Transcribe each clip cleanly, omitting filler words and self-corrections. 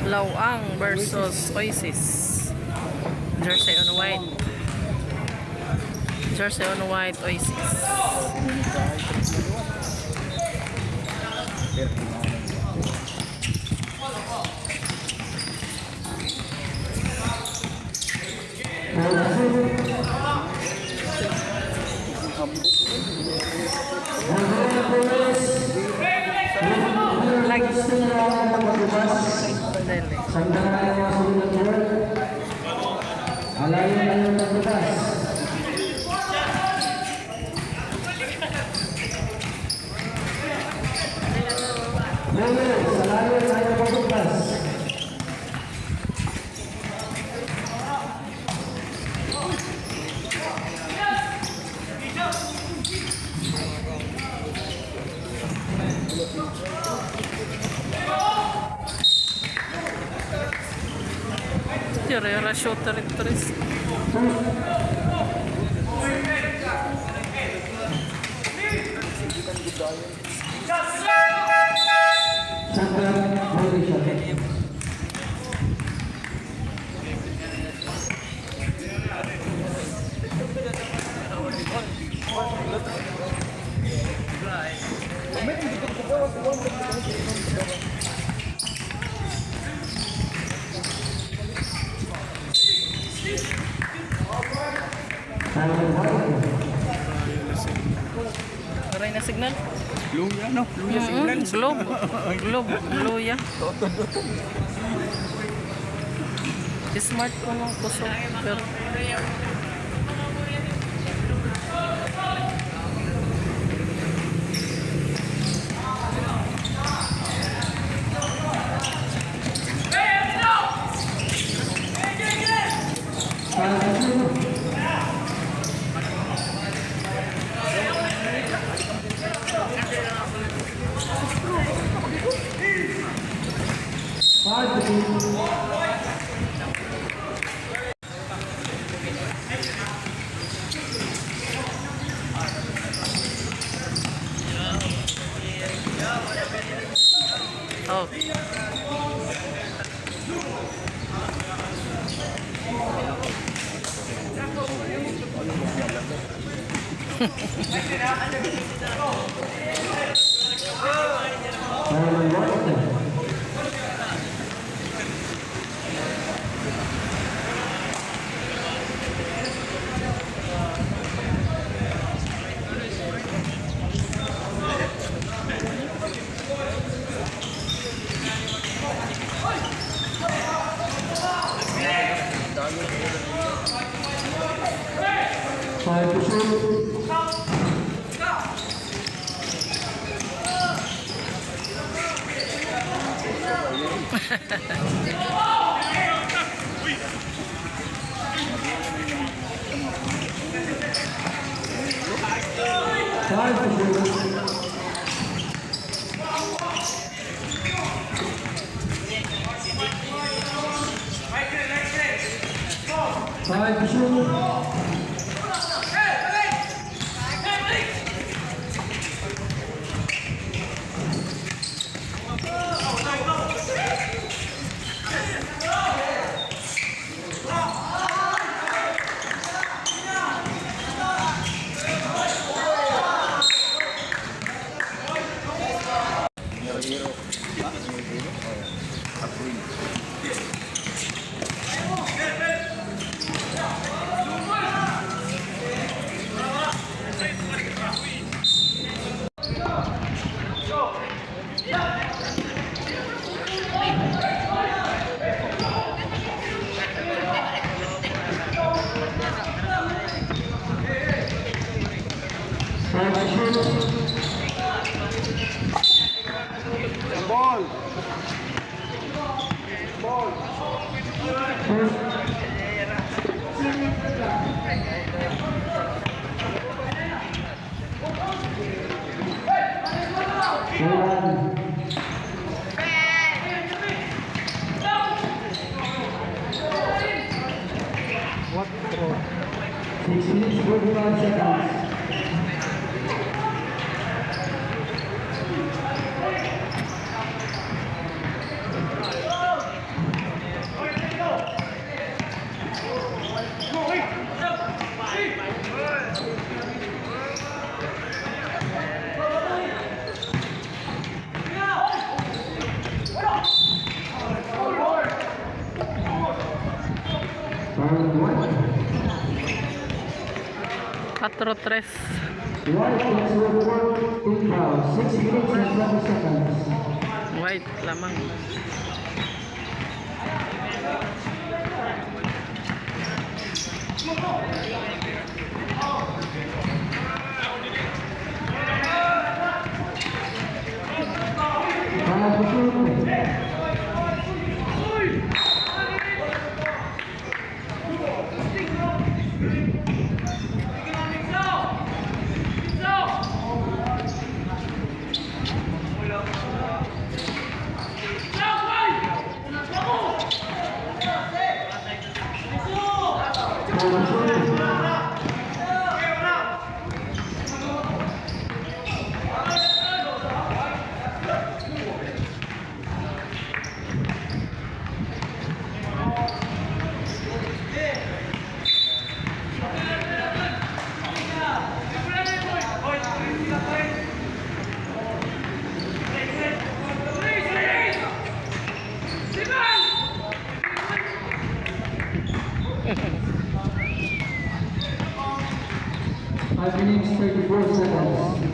Lawang versus Oasis. Jersey on white. Jersey on white, Oasis. Lagi. Tira shooter ito rin. Aray na signal? Luya, no? Luya signal. Globe. Globe. Luya. Smart ko ng kusog. Pero 4-3. White is report team foul. 6 minutes and 20 seconds. White lamang. Para to shoot. Five minutes, 34 seconds.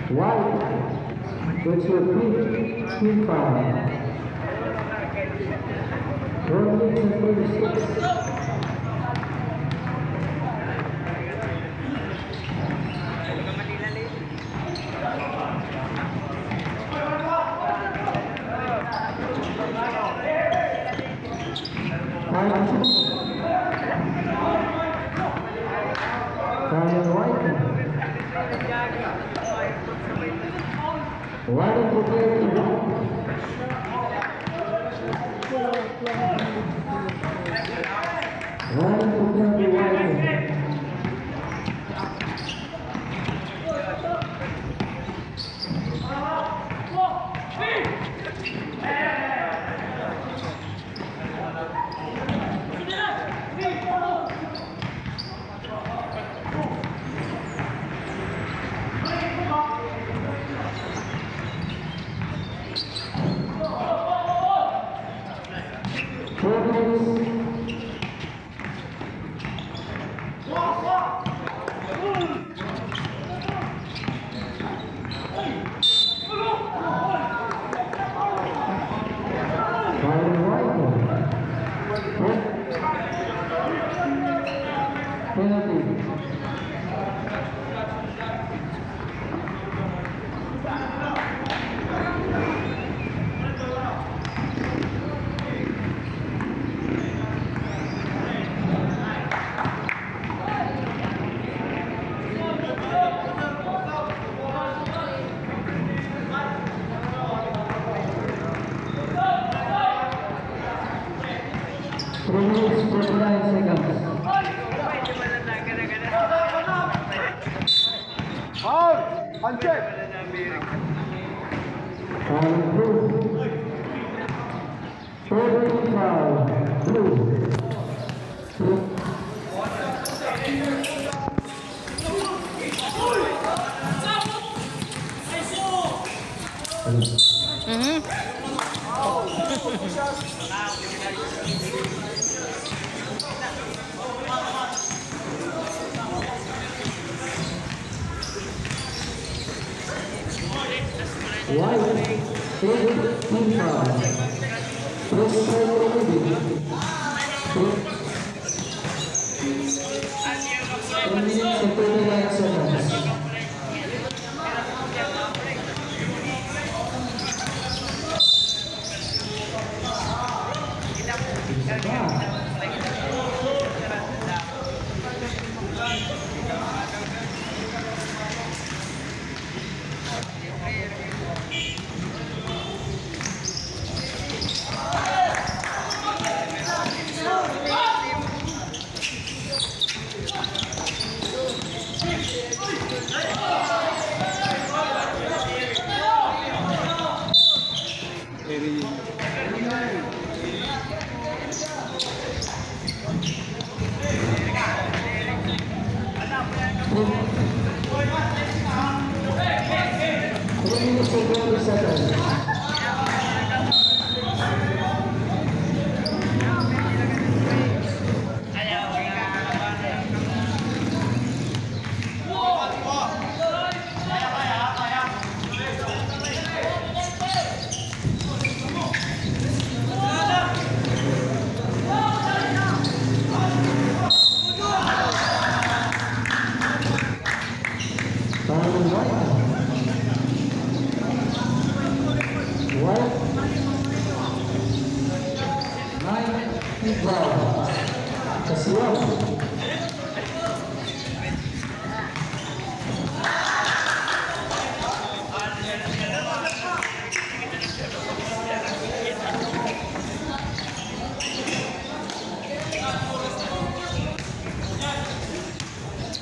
White, which will be team foul. 1 minute and 36. White to play to Foul blue. Third team foul. Blue. Mhm. White. Third team foul. First foul moving.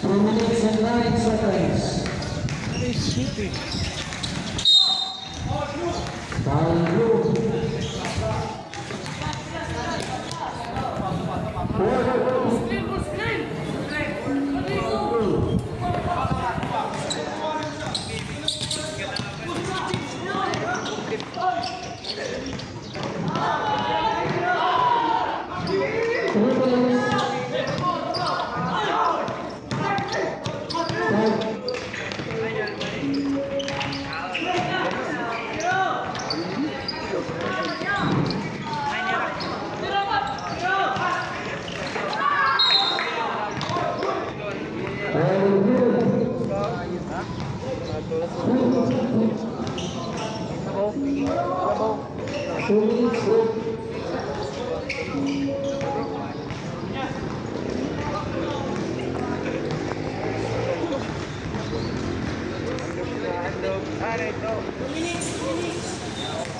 10 minutes and 39 seconds.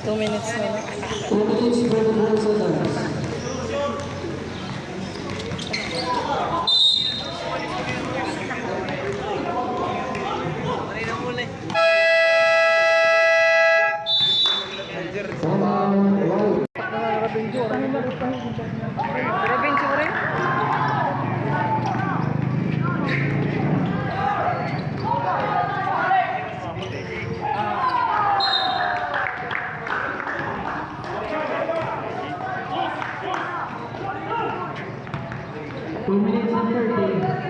Two minutes na lang. 2 minutes, 24 seconds. Probinsya ko rin. Two minutes and 30.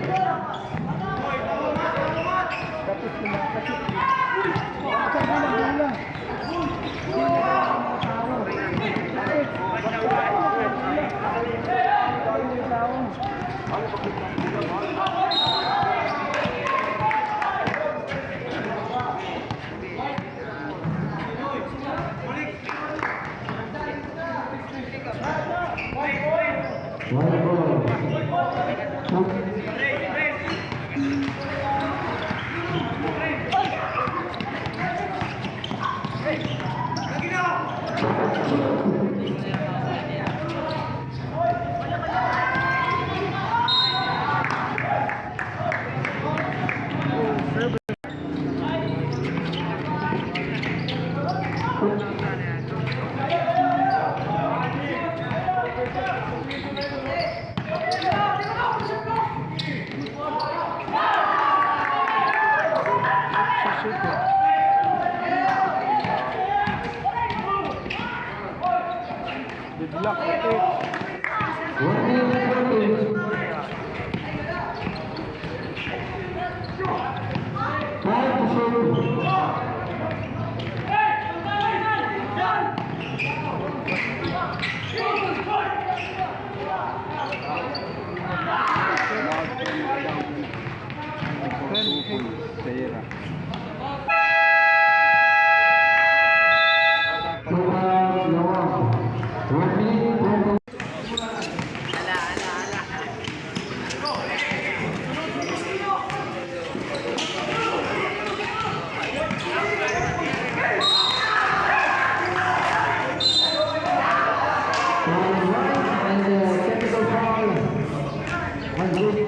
100.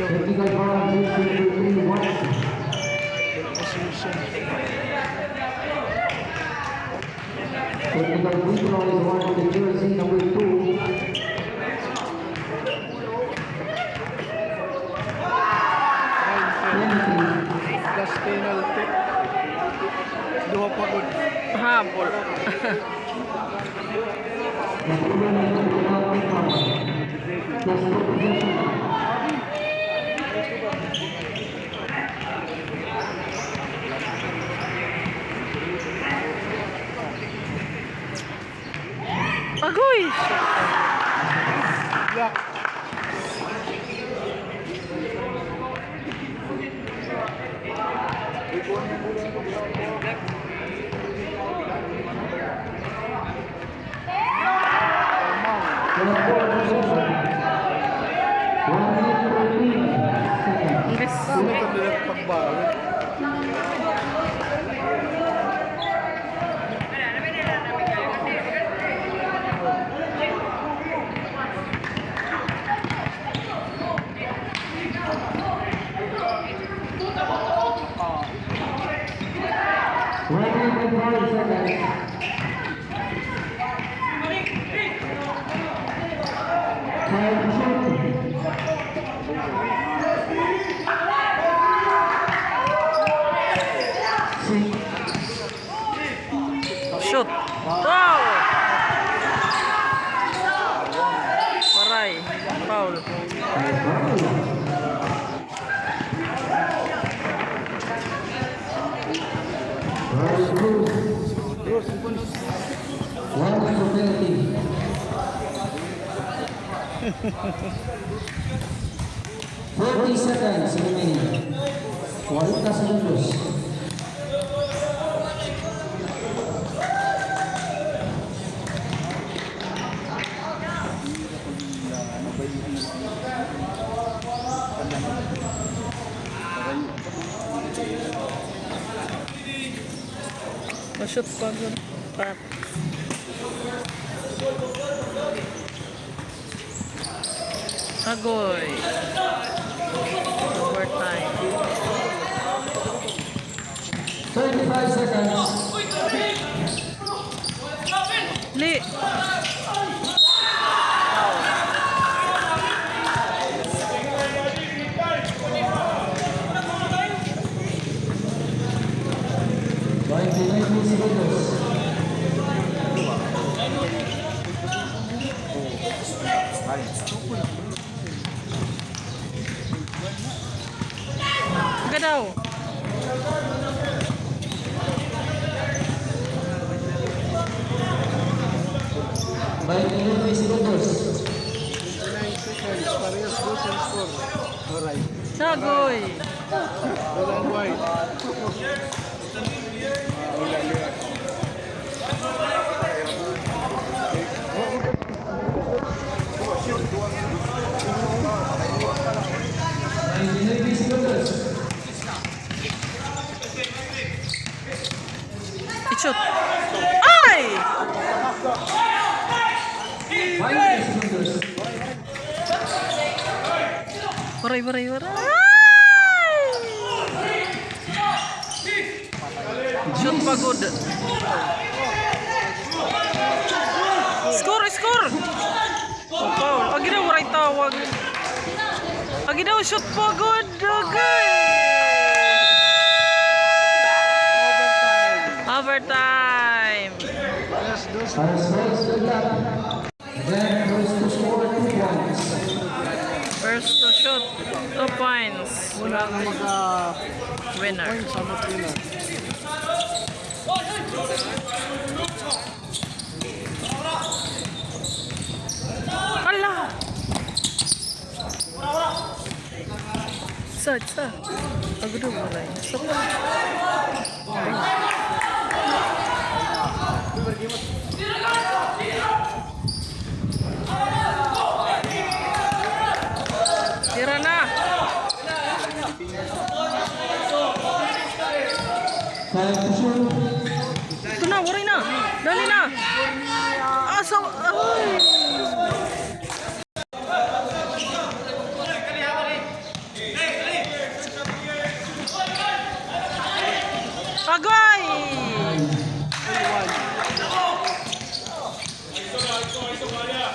Technical foul, jersey number 3, 1. Technical free throw is awarded to jersey number 2. Last penalty. Duha pa good. Habol. Nakuha na yung penalty foul. Just for possession. Agoy! Yak. Sino ka nila pagbawi? Shoot! Wow! Paray. Foul. One for penalty. 40 seconds remaining. 40 segundos. Ma-shoot pa dun. Pat. Agoy. Overtime. 35 seconds. Li. Segundos. Gadaw. Baik, 9 segundos. 9 seconds. Parehas goals and score. Alright. Sagoy. Wala ang white. I-shoot. Ay! 5 segundos. Waray. Shoot pagod. Score! Oh, foul. Agi daw waray tawag. Agi daw shoot pagod. Okay. Overtime. Yes, those. Then first to score 2 points. First to shoot 2 points. Wala ang Winner. points sa Matina. Ala! Sa. Ako daw waray. Sa pa. Tira na! Time to shoot. Ito na, waray na! Dali na!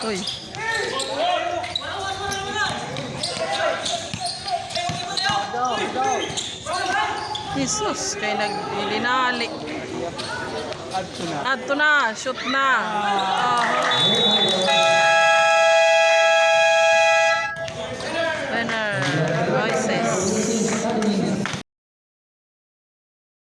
Uy. Jesus, kay naglinali. Adto na. Adto na, shoot na. Winner.